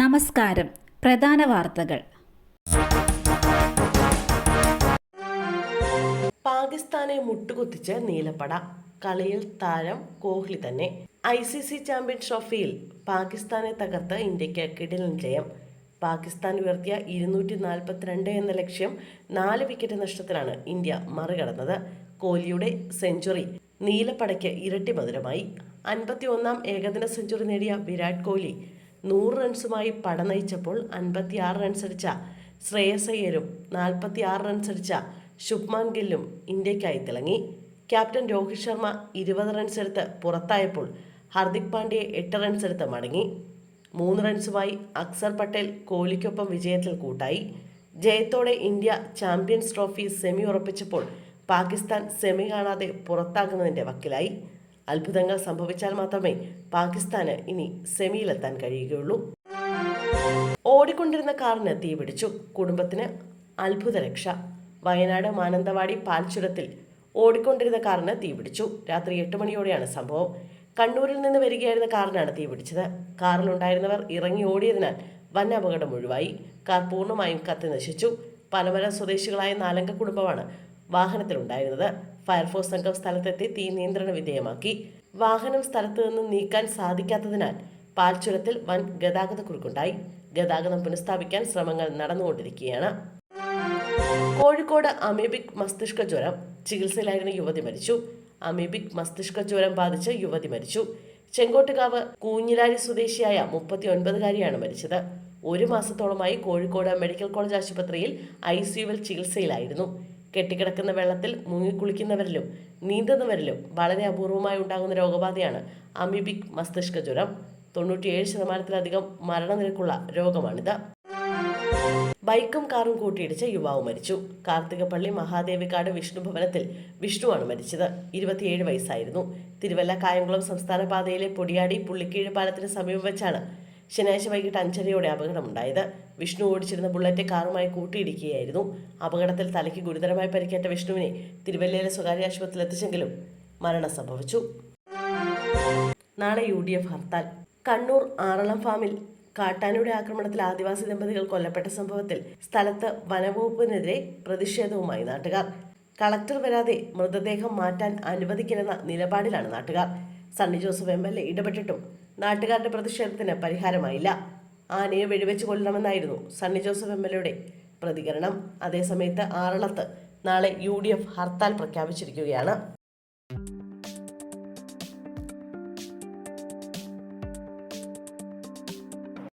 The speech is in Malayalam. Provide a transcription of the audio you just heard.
നമസ്കാരം. പ്രധാന വാർത്തകൾ. പാകിസ്ഥാനെ മുട്ടുകുത്തിച്ച് നീലപ്പട. കളിയിൽ താരം കോഹ്ലി തന്നെ. ICC ചാമ്പ്യൻ ട്രോഫിയിൽ പാകിസ്ഥാനെ തകർത്ത് ഇന്ത്യക്ക് കിടിലൻ ജയം. പാകിസ്ഥാൻ ഉയർത്തിയ 242 എന്ന ലക്ഷ്യം 4 വിക്കറ്റ് നഷ്ടത്തിലാണ് ഇന്ത്യ മറികടന്നത്. കോഹ്ലിയുടെ സെഞ്ചുറി നീലപ്പടയ്ക്ക് ഇരട്ടി മധുരമായി. 51ാം ഏകദിന സെഞ്ചുറി നേടിയ വിരാട് കോഹ്ലി 100 റൺസുമായി പട നയിച്ചപ്പോൾ 56 റൺസടിച്ച ശ്രേയസ് അയ്യരും 46 റൺസടിച്ച ശുഭ്മാൻ ഗില്ലും ഇന്ത്യക്കായി തിളങ്ങി. ക്യാപ്റ്റൻ രോഹിത് ശർമ്മ 20 റൺസെടുത്ത് പുറത്തായപ്പോൾ ഹർദിക് പാണ്ഡ്യ 8 റൺസെടുത്ത് മടങ്ങി. 3 റൺസുമായി അക്സർ പട്ടേൽ കോഹ്ലിക്കൊപ്പം വിജയത്തിൽ കൂട്ടായി. ജയത്തോടെ ഇന്ത്യ ചാമ്പ്യൻസ് ട്രോഫി സെമി ഉറപ്പിച്ചപ്പോൾ പാകിസ്ഥാൻ സെമി കാണാതെ പുറത്താകുന്നതിൻ്റെ വക്കിലായി. അത്ഭുതങ്ങൾ സംഭവിച്ചാൽ മാത്രമേ പാകിസ്ഥാന് ഇനി സെമിയിലെത്താൻ കഴിയുകയുള്ളൂ. ഓടിക്കൊണ്ടിരുന്ന കാറിന് തീപിടിച്ചു. കുടുംബത്തിന് അത്ഭുത രക്ഷ. വയനാട് മാനന്തവാടി പാൽച്ചുരത്തിൽ ഓടിക്കൊണ്ടിരുന്ന കാറിന് തീപിടിച്ചു. രാത്രി 8 മണിയോടെയാണ് സംഭവം. കണ്ണൂരിൽ നിന്ന് വരികയായിരുന്ന കാറിനാണ് തീപിടിച്ചത്. കാറിലുണ്ടായിരുന്നവർ ഇറങ്ങി ഓടിയതിനാൽ വൻ അപകടം ഒഴിവായി. കാർ പൂർണ്ണമായും കത്തി നശിച്ചു. പനമര സ്വദേശികളായ 4 അംഗ കുടുംബമാണ് വാഹനത്തിലുണ്ടായിരുന്നത്. ഫയർഫോഴ്സ് സംഘം സ്ഥലത്തെത്തി തീ നിയന്ത്രണ വിധേയമാക്കി. വാഹനം സ്ഥലത്ത് നിന്ന് നീക്കാൻ സാധിക്കാത്തതിനാൽ പാൽച്ചുരത്തിൽ വൻ ഗതാഗതക്കുരുക്കുണ്ടായി. ഗതാഗതം പുനഃസ്ഥാപിക്കാൻ ശ്രമങ്ങൾ നടന്നുകൊണ്ടിരിക്കുകയാണ്. കോഴിക്കോട് അമീബിക് മസ്തിഷ്ക ജ്വരം. ചികിത്സയിലായിരുന്ന യുവതി മരിച്ചു. അമീബിക് മസ്തിഷ്ക ജ്വരം ബാധിച്ച് യുവതി മരിച്ചു. ചെങ്കോട്ടുകാവ് കൂഞ്ഞിലാരി സ്വദേശിയായ 39-കാരിയാണ് മരിച്ചത്. 1 മാസത്തോളമായി കോഴിക്കോട് മെഡിക്കൽ കോളേജ് ആശുപത്രിയിൽ ICUവിൽ ചികിത്സയിലായിരുന്നു. കെട്ടിക്കിടക്കുന്ന വെള്ളത്തിൽ മുങ്ങിക്കുളിക്കുന്നവരിലും നീന്തുന്നവരിലും വളരെ അപൂർവമായി ഉണ്ടാകുന്ന രോഗബാധയാണ് അമീബിക് മസ്തിഷ്ക ജ്വരം. 97% മരണനിരക്കുള്ള രോഗമാണിത്. ബൈക്കും കാറും കൂട്ടിയിടിച്ച് യുവാവ് മരിച്ചു. കാർത്തികപ്പള്ളി മഹാദേവിക്കാട് വിഷ്ണു ഭവനത്തിൽ വിഷ്ണുവാണ് മരിച്ചത്. 27 വയസ്സായിരുന്നു. തിരുവല്ല കായംകുളം സംസ്ഥാന പാതയിലെ പൊടിയാടി പുള്ളിക്കീഴ് പാലത്തിന് സമീപം വെച്ചാണ് ശനിയാഴ്ച വൈകിട്ട് 5:30 അപകടമുണ്ടായത്. വിഷ്ണു ഓടിച്ചിരുന്ന ബുള്ളറ്റ് കാറുമായി കൂട്ടിയിടിക്കുകയായിരുന്നു. അപകടത്തിൽ തലയ്ക്ക് ഗുരുതരമായി പരിക്കേറ്റ വിഷ്ണുവിനെ തിരുവല്ലയിലെ സ്വകാര്യ ആശുപത്രിയിൽ എത്തിച്ചെങ്കിലും മരണം സംഭവിച്ചു. നാളെ UDF ഹർത്താൽ. കണ്ണൂർ ആറളം ഫാമിൽ കാട്ടാനയുടെ ആക്രമണത്തിൽ ആദിവാസി ദമ്പതികൾ കൊല്ലപ്പെട്ട സംഭവത്തിൽ സ്ഥലത്ത് വനവകുപ്പിനെതിരെ പ്രതിഷേധവുമായി നാട്ടുകാർ. കളക്ടർ വരാതെ മൃതദേഹം മാറ്റാൻ അനുവദിക്കില്ലെന്ന നിലപാടിലാണ് നാട്ടുകാർ. സണ്ണി ജോസഫ് MLA ഇടപെട്ടിട്ടും നാട്ടുകാരുടെ പ്രതിഷേധത്തിന് പരിഹാരമായില്ല. ആനയെ വെടിവെച്ച് കൊല്ലണമെന്നായിരുന്നു സണ്ണി ജോസഫ് MLAയുടെ പ്രതികരണം. അതേസമയത്ത് ആറളത്ത് നാളെ UDF ഹർത്താൽ പ്രഖ്യാപിച്ചിരിക്കുകയാണ്.